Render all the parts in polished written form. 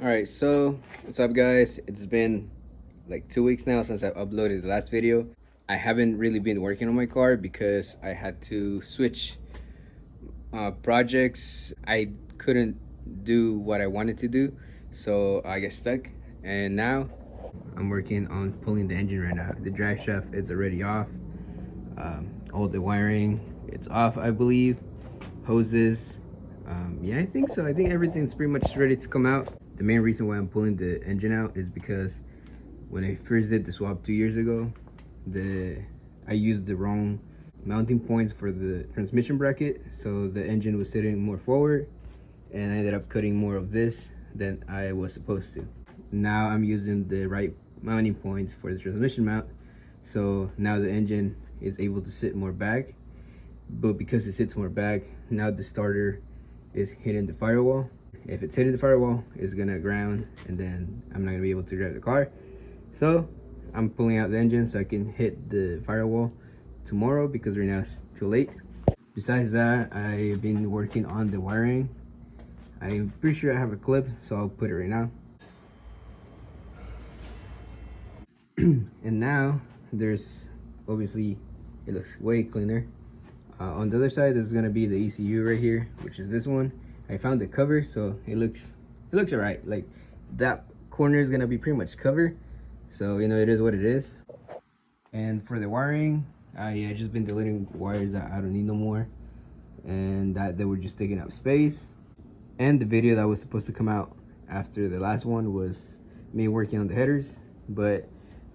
All right, so what's up, guys? It's been like 2 weeks now since I uploaded the last video. I haven't really been working on my car because I had to switch projects. I couldn't do what I wanted to do, so I get stuck. And now I'm working on pulling the engine right now. The drive shaft is already off. All the wiring, it's off, I believe. Hoses, yeah, I think so. I think everything's pretty much ready to come out. The main reason why I'm pulling the engine out is because when I first did the swap 2 years ago, I used the wrong mounting points for the transmission bracket, so the engine was sitting more forward, and I ended up cutting more of this than I was supposed to. Now I'm using the right mounting points for the transmission mount, so now the engine is able to sit more back. But because it sits more back, now the starter is hitting the firewall. If it's hitting the firewall, it's gonna ground, and then I'm not gonna be able to drive the car. So I'm pulling out the engine so I can hit the firewall tomorrow, because right now it's too late. Besides that, I've been working on the wiring. I'm pretty sure I have a clip, so I'll put it right now. And now there's obviously, it looks way cleaner. On the other side, there's gonna be the ECU right here, which is this one. I found the cover, so it looks alright. Like, that corner is gonna be pretty much covered, so you know, it is what it is. And for the wiring, I just been deleting wires that I don't need no more, and that they were just taking up space. And the video that was supposed to come out after the last one was me working on the headers, but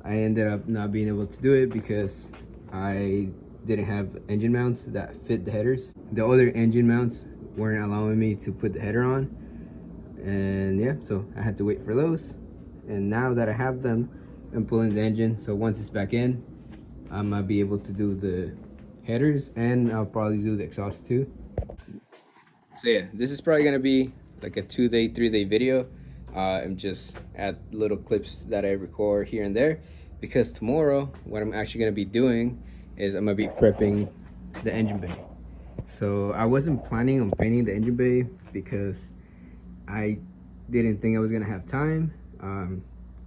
I ended up not being able to do it because I didn't have engine mounts that fit the headers. The other engine mounts weren't allowing me to put the header on, and yeah, so I had to wait for those. And now that I have them, I'm pulling the engine, so once it's back in, I'm gonna be able to do the headers, and I'll probably do the exhaust too. So yeah, this is probably gonna be like a 2-day, 3-day video. I'm just add little clips that I record here and there, because tomorrow what I'm actually gonna be doing is I'm gonna be prepping the engine bay. So I wasn't planning on painting the engine bay because I didn't think I was gonna have time.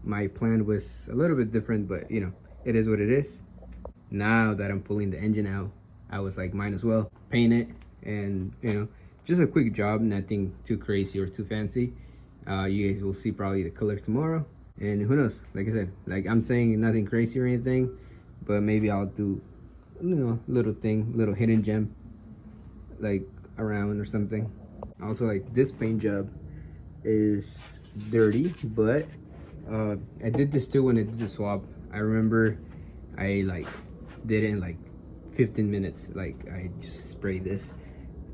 My plan was a little bit different, but you know, it is what it is. Now that I'm pulling the engine out, I was like, might as well paint it, and you know, just a quick job, nothing too crazy or too fancy. You guys will see probably the color tomorrow, and who knows, like I said, like I'm saying, nothing crazy or anything, but maybe I'll do, you know, little hidden gem like around or something. Also, like, this paint job is dirty, but I did this too when I did the swap. I remember I like did it in like 15 minutes. Like, I just sprayed this,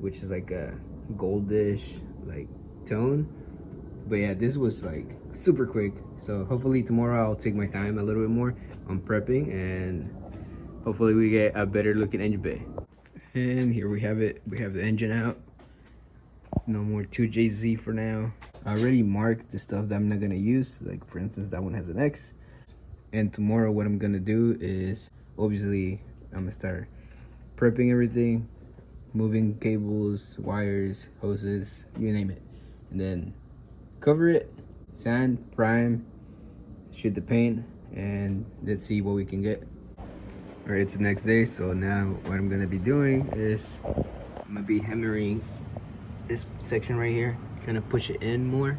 which is like a goldish like tone. But yeah, this was like super quick, so hopefully tomorrow I'll take my time a little bit more on prepping, and hopefully we get a better looking engine bay. And here we have it. We have the engine out. No more 2JZ for now. I already marked the stuff that I'm not gonna use. Like, for instance, that one has an X. And tomorrow what I'm gonna do is, obviously, I'm gonna start prepping everything, moving cables, wires, hoses, you name it. And then cover it, sand, prime, shoot the paint, and let's see what we can get. All right, it's the next day, so now what I'm gonna be doing is I'm gonna be hammering this section right here, trying to push it in more,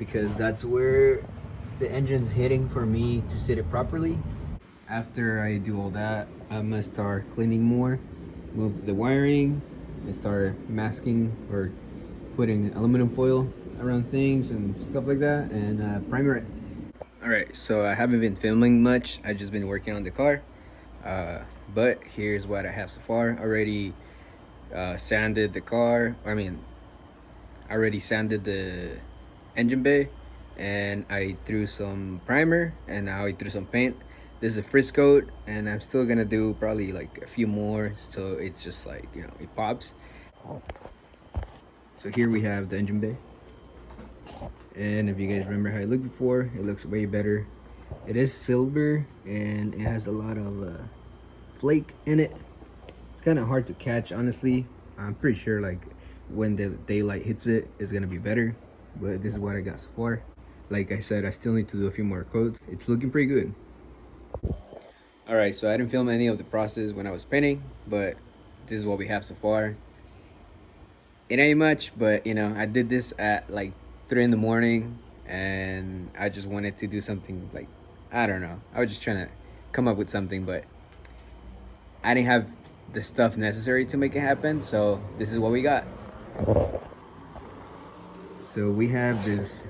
because that's where the engine's hitting for me to sit it properly. After I do all that, I'm gonna start cleaning more, move the wiring, and start masking or putting aluminum foil around things and stuff like that, and primer it. All right, so I haven't been filming much. I just been working on the car. But here's what I have so far. Already sanded the car. I already sanded the engine bay, and I threw some primer, and now I threw some paint. This is a frizz coat, and I'm still gonna do probably like a few more, so it's just like, you know, it pops. So here we have the engine bay, and if you guys remember how it looked before, it looks way better. It is silver, and it has a lot of flake in it. It's kind of hard to catch, honestly. I'm pretty sure like when the daylight hits it, it's gonna be better. but this is what I got so far. Like I said, I still need to do a few more coats. It's looking pretty good. All right, so I didn't film any of the process when I was painting, but this is what we have so far. It ain't much, but you know, I did this at like 3 in the morning, and I just wanted to do something like, I don't know. I was just trying to come up with something, but I didn't have the stuff necessary to make it happen, so this is what we got. So we have this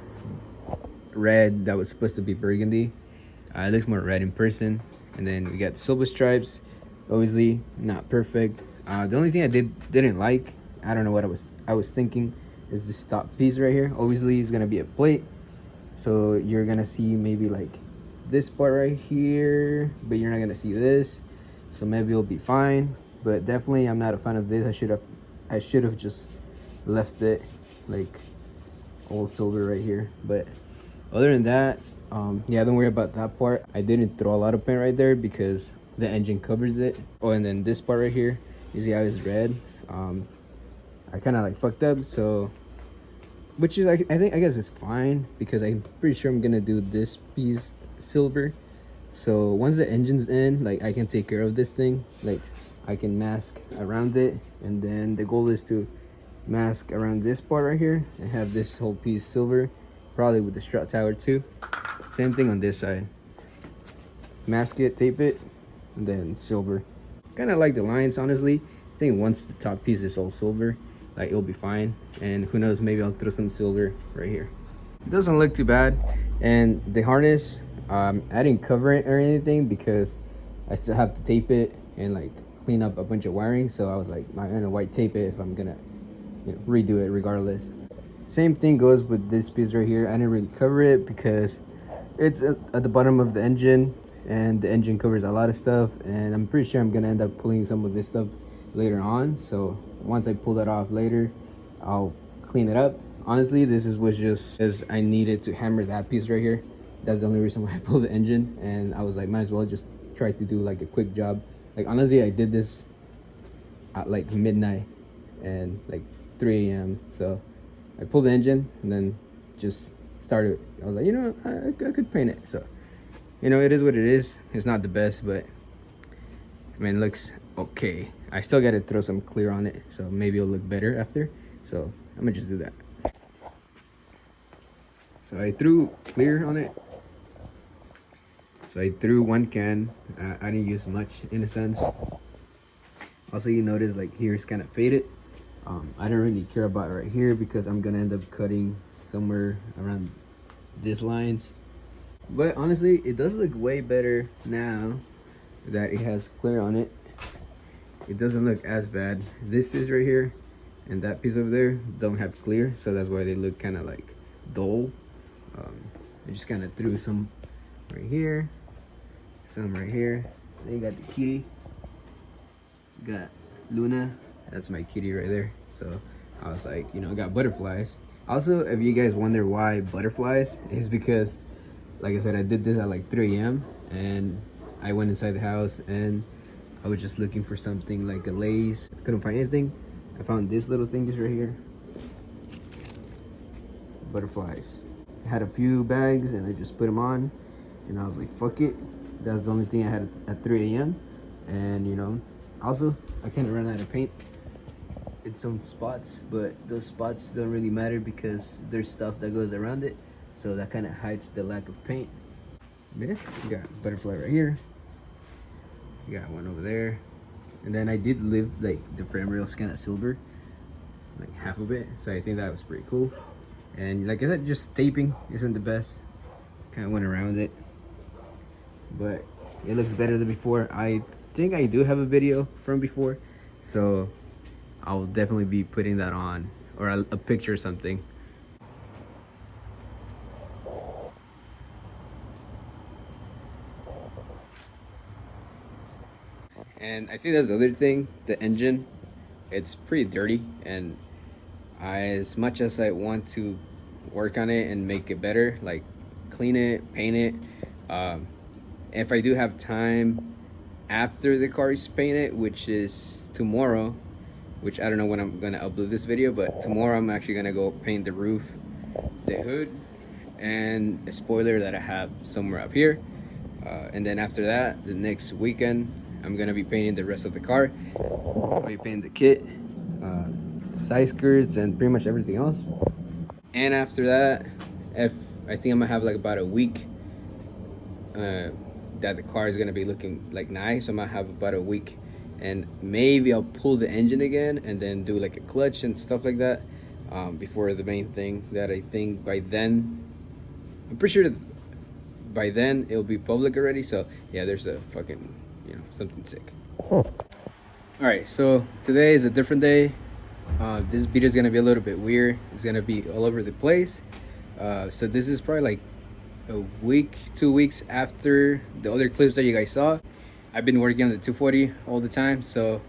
red that was supposed to be burgundy. It looks more red in person. And then we got the silver stripes. Obviously not perfect. The only thing I didn't like, I don't know what I was thinking, is this top piece right here. Obviously it's gonna be a plate, so you're gonna see maybe like this part right here, but you're not gonna see this. So maybe it'll be fine, but definitely I'm not a fan of this. I should have just left it like all silver right here. But other than that, yeah, don't worry about that part. I didn't throw a lot of paint right there because the engine covers it. Oh, and then this part right here, you see how it's red. I kind of like fucked up, so which is I guess it's fine because I'm pretty sure I'm gonna do this piece silver. So once the engine's in, like I can take care of this thing. Like I can mask around it, and then the goal is to mask around this part right here and have this whole piece silver, probably with the strut tower too. Same thing on this side. Mask it, tape it, and then silver. Kind of like the lines, honestly. I think once the top piece is all silver, like it'll be fine. And who knows, maybe I'll throw some silver right here. It doesn't look too bad. And the harness, I didn't cover it or anything because I still have to tape it and like clean up a bunch of wiring. So I was like, I'm gonna white tape it if I'm gonna, you know, redo it regardless. Same thing goes with this piece right here. I didn't really cover it because it's at the bottom of the engine, and the engine covers a lot of stuff, and I'm pretty sure I'm gonna end up pulling some of this stuff later on. So once I pull that off later, I'll clean it up. Honestly, was just as I needed to hammer that piece right here. That's the only reason why I pulled the engine, and I was like, might as well just try to do like a quick job. Like honestly, I did this at like midnight and like 3 a.m. So I pulled the engine and then just started. I was like, you know, I could paint it. So, you know, it is what it is. It's not the best, but I mean, it looks okay. I still got to throw some clear on it, so maybe it'll look better after. So I'm gonna just do that. So I threw clear on it. So I threw 1 can. I didn't use much in a sense. Also, you notice like here it's kind of faded. I don't really care about right here because I'm gonna end up cutting somewhere around these lines. But honestly, it does look way better now that it has clear on it. It doesn't look as bad. This piece right here and that piece over there don't have clear, so that's why they look kind of like dull. I just kind of threw some right here, some right here. Then you got the kitty. You got Luna. That's my kitty right there. So I was like, you know, I got butterflies. Also, if you guys wonder why butterflies, is because, like I said, I did this at like 3 a.m. and I went inside the house and I was just looking for something like a lace. Couldn't find anything. I found this little thing just right here. Butterflies. I had a few bags and I just put them on, and I was like, fuck it. That's the only thing I had at 3 a.m. And you know, also I kind of ran out of paint in some spots, but those spots don't really matter because there's stuff that goes around it, so that kind of hides the lack of paint. Yeah, you got butterfly right here. You got one over there, and then I did leave like the frame rails kind of silver, like half of it. So I think that was pretty cool. And like I said, just taping isn't the best. Kind of went around it, but it looks better than before. I think I do have a video from before, so I'll definitely be putting that on, or a picture or something. And I think that's the other thing, the engine, it's pretty dirty, and as much as I want to work on it and make it better, like clean it, paint it, if I do have time after the car is painted, which is tomorrow, which I don't know when I'm gonna upload this video, but tomorrow I'm actually gonna go paint the roof the hood, and a spoiler that I have somewhere up here. And then after that, the next weekend, I'm gonna be painting the rest of the car. I'll be painting the kit, side skirts, and pretty much everything else. And after that, if I think I'm gonna have like about a week that the car is gonna be looking like nice. I'm gonna have about a week, and maybe I'll pull the engine again and then do like a clutch and stuff like that before the main thing. That I think by then, I'm pretty sure that by then it'll be public already. So yeah, there's a fucking, you know, something sick. All right, so today is a different day. This video is gonna be a little bit weird. It's gonna be all over the place. So this is probably like a week, 2 weeks after the other clips that you guys saw. I've been working on the 240 all the time, so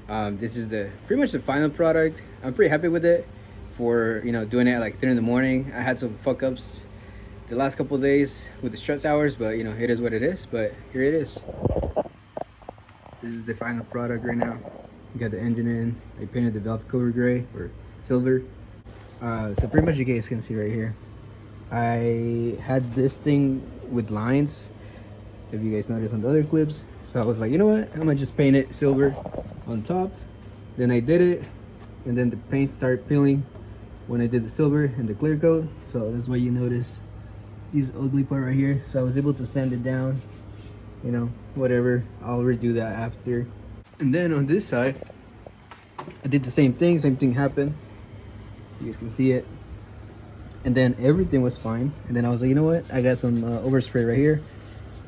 this is the pretty much the final product. I'm pretty happy with it for, you know, doing it at like 3 in the morning. I had some fuck ups the last couple of days with the strut hours, but you know, it is what it is. But here it is. This is the final product right now. We got the engine in. I painted the valve cover gray or silver. So pretty much you guys can see right here, I had this thing with lines, if you guys noticed on the other clips. So I was like, you know what, I'm gonna just paint it silver on top. Then I did it, and then the paint started peeling when I did the silver and the clear coat. So that's why you notice this ugly part right here. So I was able to sand it down, you know, whatever. I'll redo that after. And then on this side, I did the same thing happened. You guys can see it. And then everything was fine. And then I was like, you know what, I got some overspray right here.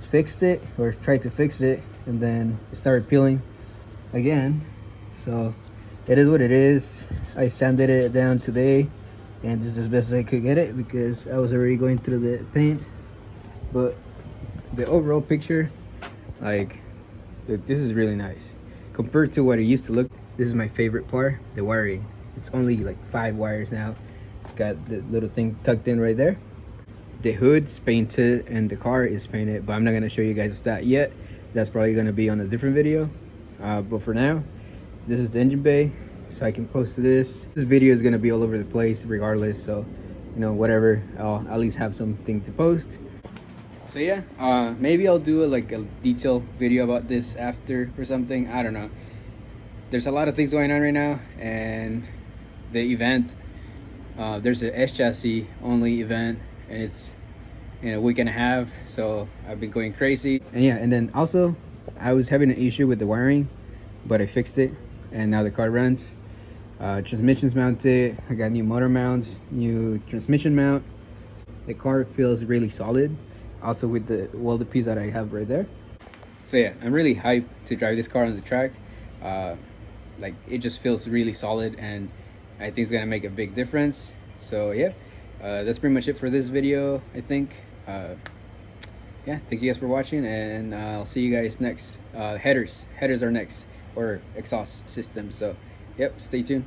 Fixed it, or tried to fix it, and then it started peeling again. So it is what it is. I sanded it down today, and this is as best as I could get it because I was already going through the paint. But the overall picture, like, look, this is really nice compared to what it used to look. This is my favorite part, the wiring. It's only like 5 wires now. It's got the little thing tucked in right there. The hood's painted and the car is painted, but I'm not gonna show you guys that yet. That's probably gonna be on a different video. But for now, this is the engine bay, so I can post this. This video is gonna be all over the place regardless, so you know, whatever, I'll at least have something to post. So yeah, maybe I'll do like a detailed video about this after or something. I don't know. There's a lot of things going on right now, and the event, there's an S chassis only event, and it's in a week and a half, so I've been going crazy. And yeah, and then also I was having an issue with the wiring, but I fixed it, and now the car runs. Transmission's mounted. I got new motor mounts, new transmission mount. The car feels really solid, also with the welded piece that I have right there. So yeah, I'm really hyped to drive this car on the track. Like, it just feels really solid, and I think it's gonna make a big difference. So yeah, that's pretty much it for this video, I think. Yeah, thank you guys for watching, and I'll see you guys next. Headers are next, or exhaust system. So yep, stay tuned.